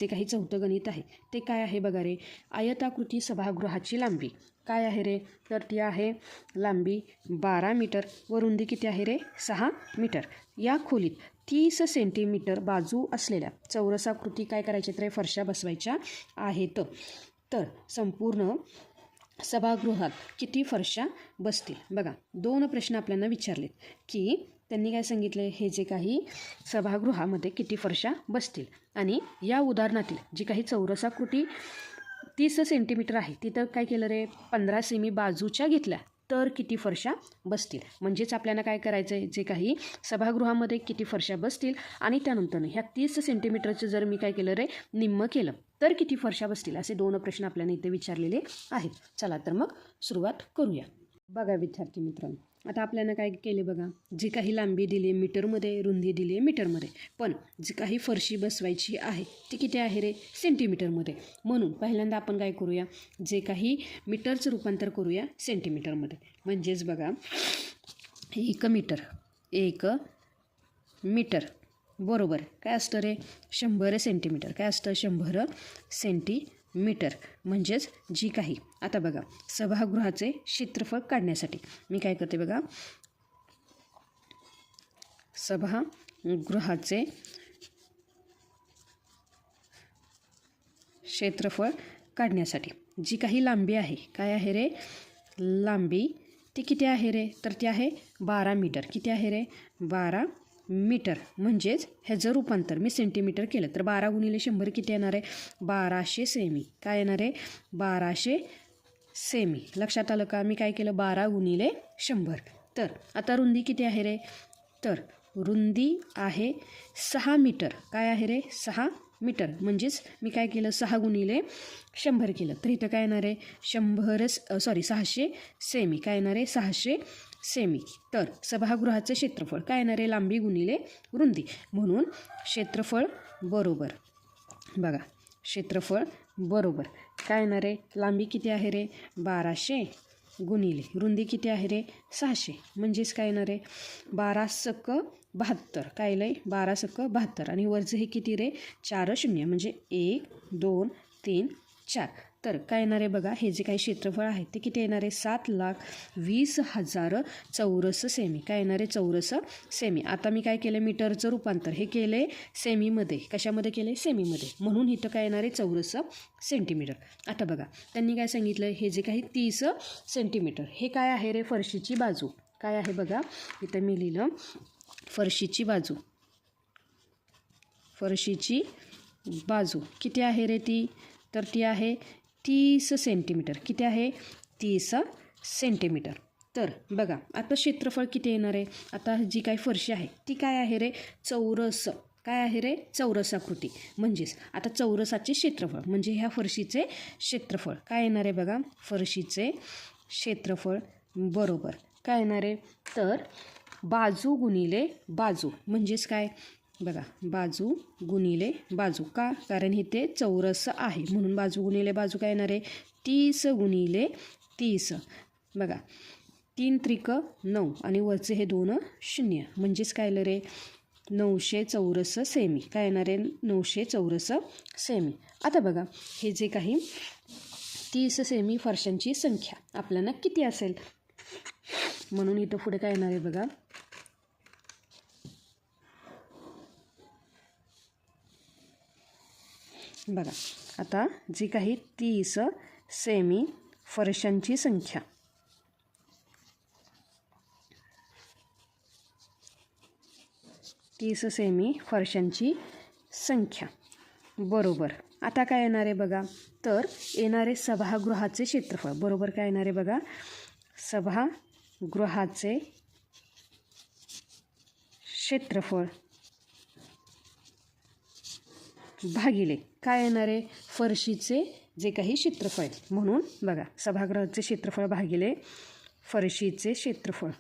ते काही चौथं गणित आहे. ते काय आहे बघा रे. आयताकृती सभागृहाची लांबी काय आहे रे, तर ती आहे लांबी 12 मीटर व रुंदी किती आहे रे, 6 मीटर. या खोलीत 30 सेंटीमीटर बाजू असलेल्या चौरसाकृती काय करायचे तर फरशा बसवायच्या आहेत. तर संपूर्ण सभागृहात किती फरशा बसतील. बघा 2 प्रश्न आपल्याला विचारलेत की त्यांनी काय सांगितले, हे जे काही सभागृहामध्ये किती फरशा बसतील आणि या उदाहरणातील जी काही चौरसाकृती 30 सेंटीमीटर आहे तिथं काय केलं रे, 15 सेमी बाजूच्या घेतल्या तर किती फरशा बसतील. म्हणजेच आपल्याला काय करायचं आहे, जे काही सभागृहामध्ये किती फरशा बसतील आणि त्यानंतर ह्या 30 सेंटीमीटरचं जर मी काय केलं रे, निम्म केलं तर किती फरशा बसतील. असे 2 प्रश्न आपल्याला इथे विचारलेले आहेत. चला तर मग सुरुवात करूया. बघा विद्यार्थी मित्रांनो, आता आपल्याला काय केले बघा, जी काही लांबी दिली मीटरमध्ये, रुंदी दिली मीटरमध्ये, पण जी काही फरशी बसवायची आहे ती किती आहे रे, सेंटीमीटरमध्ये. म्हणून पहिल्यांदा आपण काय करूया, जे काही मीटरचं रूपांतर करूया सेंटीमीटरमध्ये. म्हणजेच बघा 1 मीटर बरोबर काय असतं रे, 100 सेंटीमीटर. काय असतं, 100 सेंटीमीटर. म्हणजेच जी काही आता बघा सभागृहाचे क्षेत्रफळ काढण्यासाठी मी काय करते बघा, सभागृहाचे क्षेत्रफळ काढण्यासाठी जी काही लांबी आहे, काय आहे रे, लांबी ती किती आहे रे, तर ती आहे 12 मीटर. किती आहे रे, 12 मीटर. म्हणजेच ह्याचं रूपांतर मी सेंटीमीटर केलं तर 12 गुणिले 100 किती येणार आहे, 1200 सेमी. काय येणार आहे, 1200 सेमी. लक्षात आलं का, मी काय केलं 12 गुणिले 100. तर आता रुंदी किती आहे रे, तर रुंदी आहे 6 मीटर. काय आहे रे, 6 मीटर. म्हणजेच मी काय केलं 6 गुणिले 100 केलं तर इथं काय येणार आहे, 600 सेमी. काय येणार आहे, 600 सेमी. तर सभागृहाचे क्षेत्रफळ काय येणार आहे, लांबी गुणिले रुंदी. म्हणून क्षेत्रफळ बरोबर बघा, क्षेत्रफळ बरोबर काय येणार आहे, लांबी किती आहे रे, 1200 गुणिले रुंदी किती आहे रे, 600. म्हणजेच काय येणार आहे, 12 सक 72. काय लय, 12 सक 72 आणि वरचं हे किती रे, 4 शून्य म्हणजे 1 2 3 4. तर काय येणार आहे बघा, हे जे काही क्षेत्रफळ आहे ते किती येणार आहे, 7,20,000 चौरस सेमी. काय येणार आहे, चौरस सेमी. आता मी काय केलं, मीटरचं रूपांतर हे केलं आहे सेमीमध्ये. कशामध्ये केलं आहे, सेमीमध्ये. म्हणून इथं काय येणार आहे, चौरस सेंटीमीटर. आता बघा त्यांनी काय सांगितलं, हे जे काही 30 सेंटीमीटर हे काय आहे रे, फरशीची बाजू. काय आहे बघा, इथं मी लिहिलं फरशीची बाजू. फरशीची बाजू किती आहे रे ती, तर ती आहे 30 सेंटीमीटर. किती आहे, 30 सेंटीमीटर. तर बघा आता क्षेत्रफळ किती येणार आहे, आता जी काही फरशी आहे ती काय आहे रे, चौरस. काय आहे रे, चौरसाकृती. म्हणजेच आता चौरसाचे क्षेत्रफळ म्हणजे ह्या फरशीचे क्षेत्रफळ काय येणार आहे बघा, फरशीचे क्षेत्रफळ बरोबर काय येणार आहे, तर बाजू गुणिले बाजू. म्हणजेच काय बघा, बाजू गुणिले बाजू. का, कारण इथे चौरस आहे म्हणून बाजू गुणिले बाजू काय येणार आहे, 30 गुणिले 30. बघा 3 त्रिक 9 आणि वरचे हे 2 शून्य. म्हणजेच काय आलं रे, 900 चौरस सेमी. काय येणार आहे, 900 चौरस सेमी. आता बघा हे जे काही 30 सेमी फरशांची संख्या आपल्याला किती असेल, म्हणून इथं पुढे काय येणार आहे बघा, बघा आता जी काही 30 सेमी फरशांची संख्या, 30 सेमी फरशांची संख्या बरोबर आता काय येणार आहे बघा, तर येणारे सभागृहाचे क्षेत्रफळ बरोबर काय येणार आहे बघा, सभागृहाचे क्षेत्रफळ भागिले काय येणार आहे, फरशीचे जे काही क्षेत्रफळ आहे. म्हणून बघा सभागृहाचे क्षेत्रफळ भागिले फरशीचे क्षेत्रफळ.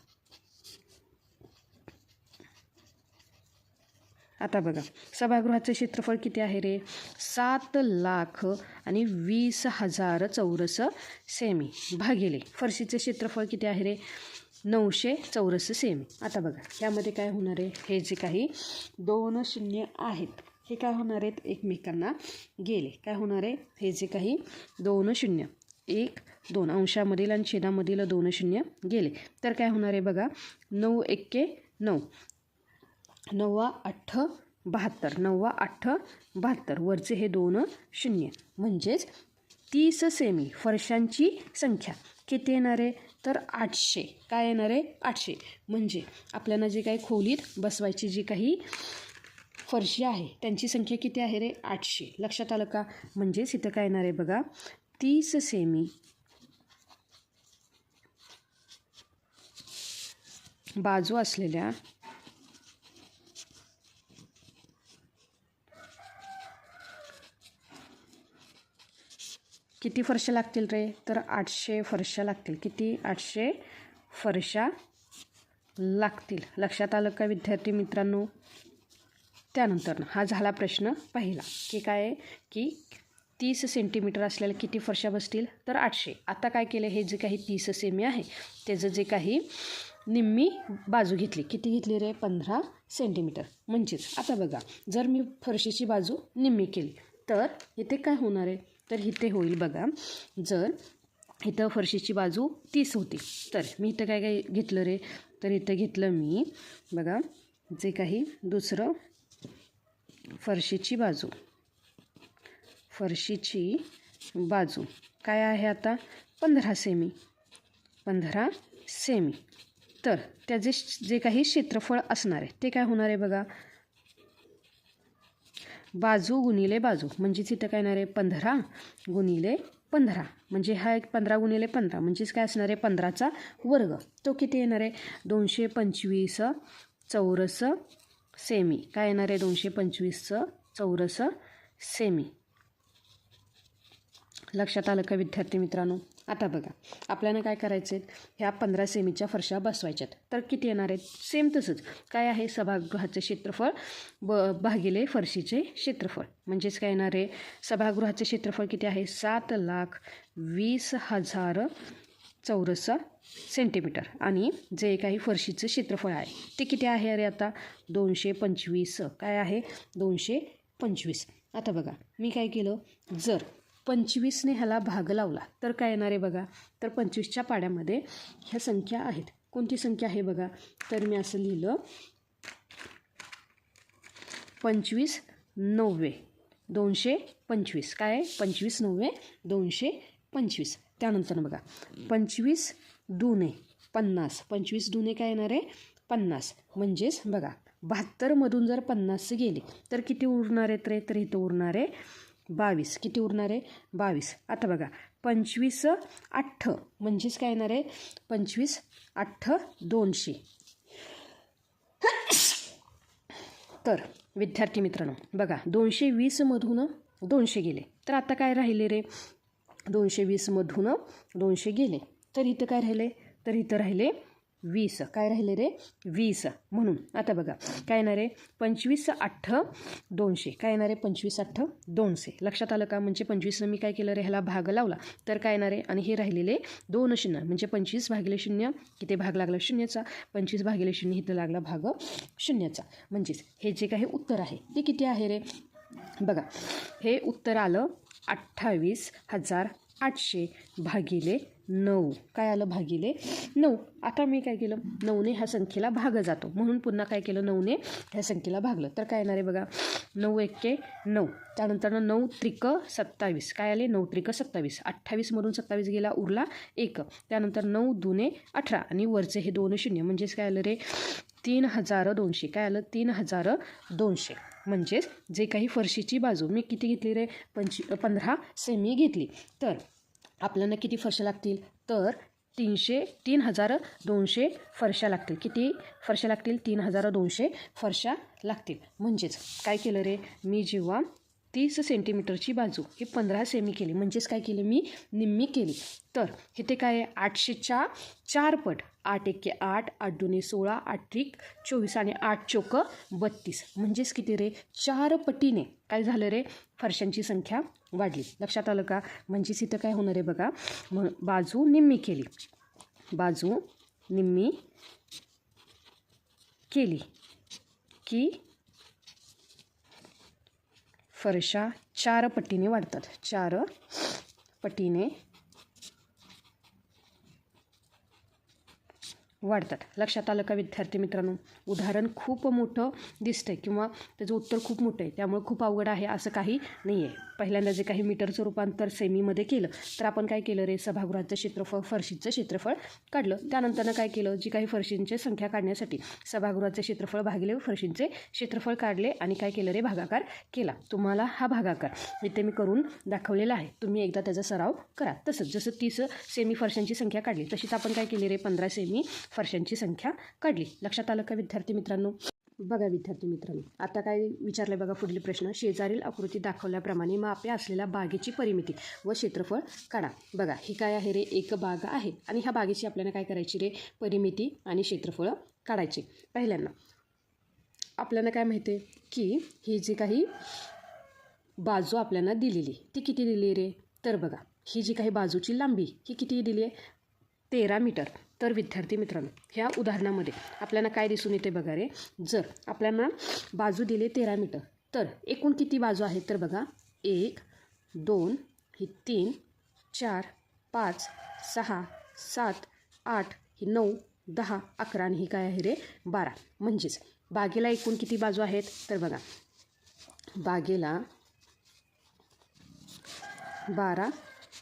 आता बघा सभागृहाचे क्षेत्रफळ किती आहे रे, 7,20,000 चौरस सेमी भागिले फरशीचे क्षेत्रफळ किती आहे रे, 900 चौरस सेमी. आता बघा यामध्ये काय होणार आहे, हे जे काही 2 शून्य आहेत हे काय होणार आहेत, एकमेकांना गेले. काय होणार आहे, हे जे काही 2 शून्य 1 2 अंशामधील आणि छेदामधील 2 शून्य गेले. तर काय होणार आहे बघा, 9 एक्के 9, 9 8 72, 9 8 72, वरचे हे 2 शून्य म्हणजेच 30 सेमी फरशांची संख्या किती येणार आहे, तर 800. काय येणार आहे, 800. म्हणजे आपल्याला जे काही खोलीत बसवायची जी काही फरशी आहे त्यांची संख्या किती आहे रे, 800. लक्षात आलं का. म्हणजेच इथं काय येणार आहे बघा, 30 सेमी बाजू असलेल्या किती फरशा लागतील रे, तर 800 फरशा लागतील. किती, 800 फरशा लागतील. लक्षात आलं का विद्यार्थी मित्रांनो. त्यानंतर हा झाला प्रश्न पहिला, की काय आहे की 30 सेंटीमीटर असलेल्या किती फरशा बसतील, तर 800. आता काय केलं, हे जे काही 30 सेमी आहे त्याचं जे काही निम्मी बाजू घेतली. किती घेतली रे, 15 सेंटीमीटर. म्हणजेच आता बघा, जर मी फरशीची बाजू निम्मी केली तर इथे काय होणार आहे, तर इथे होईल बघा, जर इथं फरशीची बाजू 30 होती तर मी इथं काय काय घेतलं रे, तर इथं घेतलं मी बघा जे काही दुसरं फरशीची बाजू काय आहे आता, 15 सेमी. तर त्याचे जे काही क्षेत्रफळ असणार आहे ते काय होणार आहे बघा, बाजू गुणिले बाजू. म्हणजेच इथं काय येणार आहे, 15 गुणिले 15. म्हणजे हा एक 15 गुणिले 15 म्हणजेच काय असणार आहे, 15चा वर्ग. तो किती येणार आहे, 225 चौरस सेमी. काय येणार आहे, 225 चौरस सेमी. लक्षात आलं का विद्यार्थी मित्रांनो. आता बघा, आपल्याला काय करायचं आहे, ह्या 15 सेमीच्या फरशा बसवायच्यात. तर किती येणार आहेत, सेम तसंच काय आहे, सभागृहाचे क्षेत्रफळ भागिले फरशीचे क्षेत्रफळ. म्हणजेच काय येणार आहे, सभागृहाचे क्षेत्रफळ किती आहे, 7,20,000 चौरस सेंटीमीटर. आणि जे काही फरशीचं क्षेत्रफळ आहे ते किती आहे अरे, आता 225. काय आहे, 225. आता बघा, मी काय केलं, जर 25ने ह्याला भाग लावला तर काय येणार आहे बघा, तर 25च्या पाड्यामध्ये ह्या संख्या आहेत. कोणती संख्या आहे बघा, तर मी असं लिहिलं 25 9 225. काय आहे, 25 9 225. त्यानंतर बघा 25 2 50. 25 2 काय येणार आहे, 50. म्हणजेच बघा 72मधून जर 50 गेले तर किती उरणार आहेत रे, तर इथं उरणार आहे 22. किती उरणार आहे, 22. आता बघा 25 8 म्हणजेच काय येणार आहे, 25 8 200. तर विद्यार्थी मित्रांनो बघा, 220मधून 200 गेले तर आता काय राहिले रे, 220मधून 200 गेले तर इथं काय राहिले, तर इथं राहिले 20. काय राहिले रे, 20. म्हणून आता बघा काय येणार आहे, 25 8 200. काय येणार आहे, 25 8 200. लक्षात आलं का. म्हणजे 25 मी काय केलं रे, ह्याला भाग लावला तर काय येणार आहे, आणि हे राहिलेले 2 शून्य म्हणजे 25 भागिले 0 किती भाग लागला, 0चा. 25 भागिले 0 इथं लागला भाग 0चा. म्हणजेच हे जे काही उत्तर आहे ते किती आहे रे, बघा हे उत्तर आलं 28,800 भागिले 9. काय आलं, भागिले 9. आता मी काय केलं, 9ने ह्या संख्येला भाग जातो म्हणून पुन्हा काय केलं, 9ने ह्या संख्येला भागलं तर काय येणार आहे बघा, 9 एक्के 9. त्यानंतर 9 त्रिक 27. काय आले, 9 त्रिक 27. 28मधून 27 गेला, उरला 1. त्यानंतर 9 2 18 आणि वरचे हे 2 शून्य म्हणजेच काय आलं रे, 3200. काय आलं, 3200. म्हणजेच जे काही फरशीची बाजू मी किती घेतली रे, 15 सेमी घेतली. तर आपल्याला किती फरशा लागतील, तर 3200 फरशा लागतील. किती फरशा लागतील, 3200 फरशा लागतील. म्हणजेच काय केलं रे, मी जेव्हा 30 सेंटीमीटरची बाजू ही 15 सेमी केली, म्हणजेच काय केलं, मी निम्मी केली. तर इथे काय आहे, 800च्या 4 पट. 8 एक्के 8, 8 दुने 16, 8 त्रिक 24 आणि 8 चोक 32. म्हणजेच किती रे, 4 पटीने काय झालं रे, फरशांची संख्या वाढली. लक्षात आलं का. म्हणजेच इथं काय होणार आहे बघा, बाजू निम्मी केली, बाजू निम्मी केली की फरशा 4 पटीने वाढतात, 4 पटीने वाढतात. लक्षात आलं का विद्यार्थी मित्रांनो? उदाहरण खूप मोठं दिसतंय किंवा त्याचं उत्तर खूप मोठं आहे, त्यामुळे खूप अवघड आहे असं काही नाही आहे. पहिल्यांदा जे काही मीटरचं रूपांतर सेमीमध्ये केलं तर आपण काय केलं रे, सभागृहाचं क्षेत्रफळ, फरशीचं क्षेत्रफळ काढलं. त्यानंतरनं काय केलं, जी काही फरशींची संख्या काढण्यासाठी सभागृहाचे क्षेत्रफळ भागिले फरशींचे क्षेत्रफळ काढले आणि काय केलं रे, भागाकार केला. तुम्हाला हा भागाकार इथे मी करून दाखवलेला आहे, तुम्ही एकदा त्याचा सराव करा. तसंच जसं 30 सेमी फरशांची संख्या काढली तशीच आपण काय केली रे, 15 सेमी फरशांची संख्या काढली. लक्षात आलं का विद्यार्थी मित्रांनो? बघा विद्यार्थी मित्रांनो, आता काय विचारलं बघा पुढील प्रश्न, शेजारील आकृती दाखवल्याप्रमाणे मापे असलेल्या बागेची परिमिती व क्षेत्रफळ काढा. बघा ही काय आहे रे, एक बाग आहे आणि ह्या बागेची आपल्याला काय करायची रे, परिमिती आणि क्षेत्रफळ काढायची. पहिल्यांदा आपल्याला काय माहिती आहे की ही जी काही बाजू आपल्याला दिलेली ती किती दिली रे, तर बघा ही जी काही बाजूची लांबी ही किती दिली आहे, 13 मीटर. तर विद्यार्थी मित्रांनो, ह्या उदाहरणामध्ये आपल्याला काय दिसून येते बघा रे, जर आपल्याला बाजू दिली 13 मीटर तर एकूण किती बाजू आहेत, तर बघा 1 2 ही 3 4 5 6 7 8 ही 9 10 11 आणि ही काय आहे रे, 12. म्हणजेच बागेला एकूण किती बाजू आहेत, तर बघा बागेला 12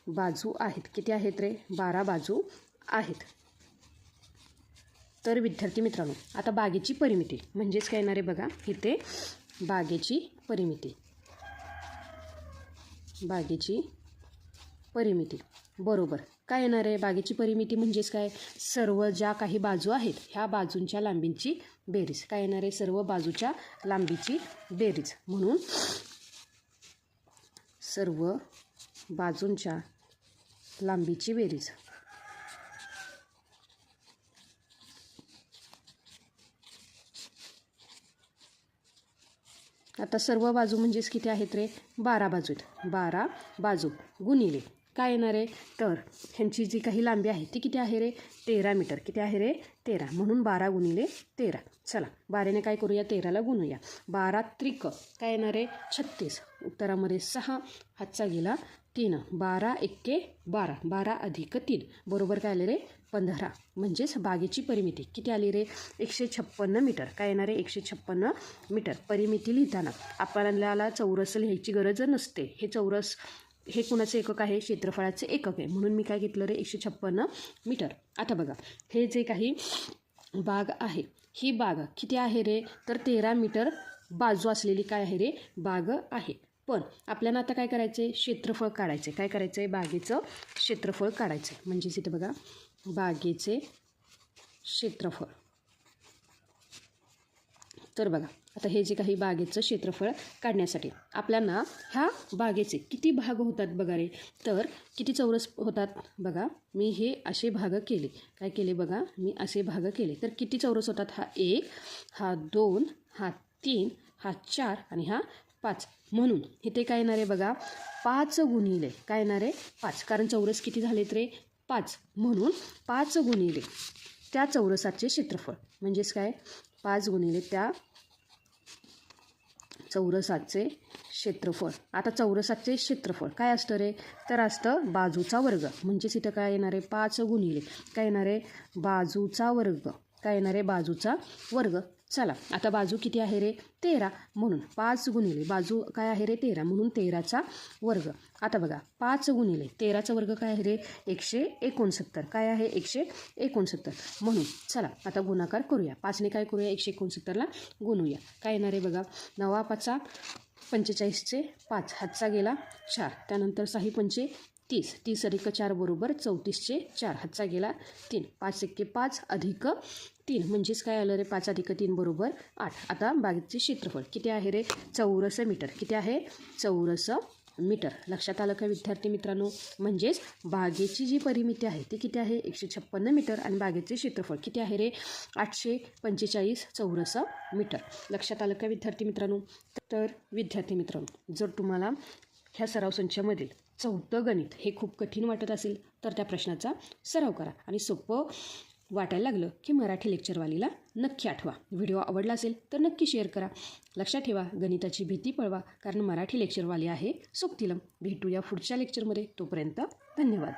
बाजू आहेत. किती आहेत रे, 12 बाजू आहेत. तर विद्यार्थी मित्रांनो, आता बागेची परिमिती म्हणजेच काय येणार आहे बघा, इथे बागेची परिमिती, बागेची परिमिती बरोबर काय येणार आहे, बागेची परिमिती म्हणजेच काय, सर्व ज्या काही बाजू आहेत ह्या बाजूंच्या लांबींची बेरीज. काय येणार आहे, सर्व बाजूच्या लांबीची बेरीज. म्हणून सर्व बाजूंच्या लांबीची बेरीज. आता सर्व बाजू म्हणजेच किती आहेत रे, 12 बाजू आहेत. 12 बाजू गुणिले काय येणार आहे, तर ह्यांची जी काही लांबी आहे ती किती आहे रे, 13 मीटर. किती आहे रे, 13. म्हणून 12 गुणिले 13. चला 12ने काय करूया, 13ला गुणूया. 12 त्रिक काय येणार आहे, 36. उत्तरामध्ये 6 हातचा गेला 3. 12 एक्के 12, 12 अधिक 3 बरोबर काय आले रे, 15. म्हणजेच बागेची परिमिती किती आली रे, 156 मीटर. काय येणार आहे, 156 मीटर. परिमिती लिहिताना आपल्याला चौरस लिहायची गरज नसते. हे चौरस हे कुणाचं एकक आहे, क्षेत्रफळाचे एकक आहे. म्हणून मी काय घेतलं रे, 156 मीटर. आता बघा हे जे काही बाग आहे ही बाग किती आहे रे, तर 13 मीटर बाजू असलेली काय आहे रे, बाग आहे. पण आपल्याला आता काय करायचं आहे, क्षेत्रफळ काढायचं आहे. काय करायचं आहे, बागेचं क्षेत्रफळ काढायचं आहे. म्हणजेच इथे बघा बागेचे क्षेत्रफळ. तर बघा आता हे जे काही बागेचं क्षेत्रफळ काढण्यासाठी आपल्याला ह्या बागेचे किती भाग होतात बघा रे, तर किती चौरस होतात बघा. मी हे असे भाग केले, काय केले बघा, मी असे भाग केले तर किती चौरस होतात, हा 1 हा 2 हा 3 हा 4 आणि हा 5. म्हणून इथे काय येणार आहे बघा, 5 गुणिले काय येणार आहे, 5. कारण चौरस किती झालेत रे, 5. म्हणून 5 गुणिले त्या चौरसाचे क्षेत्रफळ. म्हणजेच काय, 5 गुणिले त्या चौरसाचे क्षेत्रफळ. आता चौरसाचे क्षेत्रफळ काय असतं रे, तर असतं बाजूचा वर्ग. म्हणजेच इथं काय येणार आहे, 5 गुणिले काय येणार आहे, बाजूचा वर्ग. काय येणार आहे, बाजूचा वर्ग. चला आता बाजू किती आहे रे, 13. म्हणून 5 गुणिले बाजू काय आहे रे, 13. म्हणून 13चा वर्ग. आता बघा 5 गुणिले 13चा वर्ग काय आहे रे, 169. काय आहे, 169. म्हणून चला आता गुणाकार करूया. 5ने काय करूया, 169ला गुणूया. काय येणार आहे बघा, 9 5 45चे 5 हातचा गेला 4. त्यानंतर 6 पंचे 30, 30 अधिक 4 बरोबर 34चे 4 हातचा गेला 3. 5 एक्के 5 अधिक 3 म्हणजेच काय आलं रे, 5 अधिक 3 बरोबर 8. आता बागेचे क्षेत्रफळ किती आहे रे, चौरस मीटर. किती आहे, चौरस मीटर. लक्षात आलं का विद्यार्थी मित्रांनो? म्हणजेच बागेची जी परिमिती आहे ती किती आहे, 156 मीटर आणि बागेचे क्षेत्रफळ किती आहे रे, 845 चौरस मीटर. लक्षात आलं का विद्यार्थी मित्रांनो? तर विद्यार्थी मित्रांनो, जर तुम्हाला ह्या सराव संचामधील 4थं गणित हे खूप कठीण वाटत असेल तर त्या प्रश्नाचा सराव करा आणि सोपं वाटायला लागलं की मराठी लेक्चरवालीला नक्की आठवा. व्हिडिओ आवडला असेल तर नक्की शेअर करा. लक्षात ठेवा, गणिताची भीती पळवा, कारण मराठी लेक्चरवाली आहे सोबतीला. भेटूया पुढच्या लेक्चरमध्ये. तोपर्यंत धन्यवाद.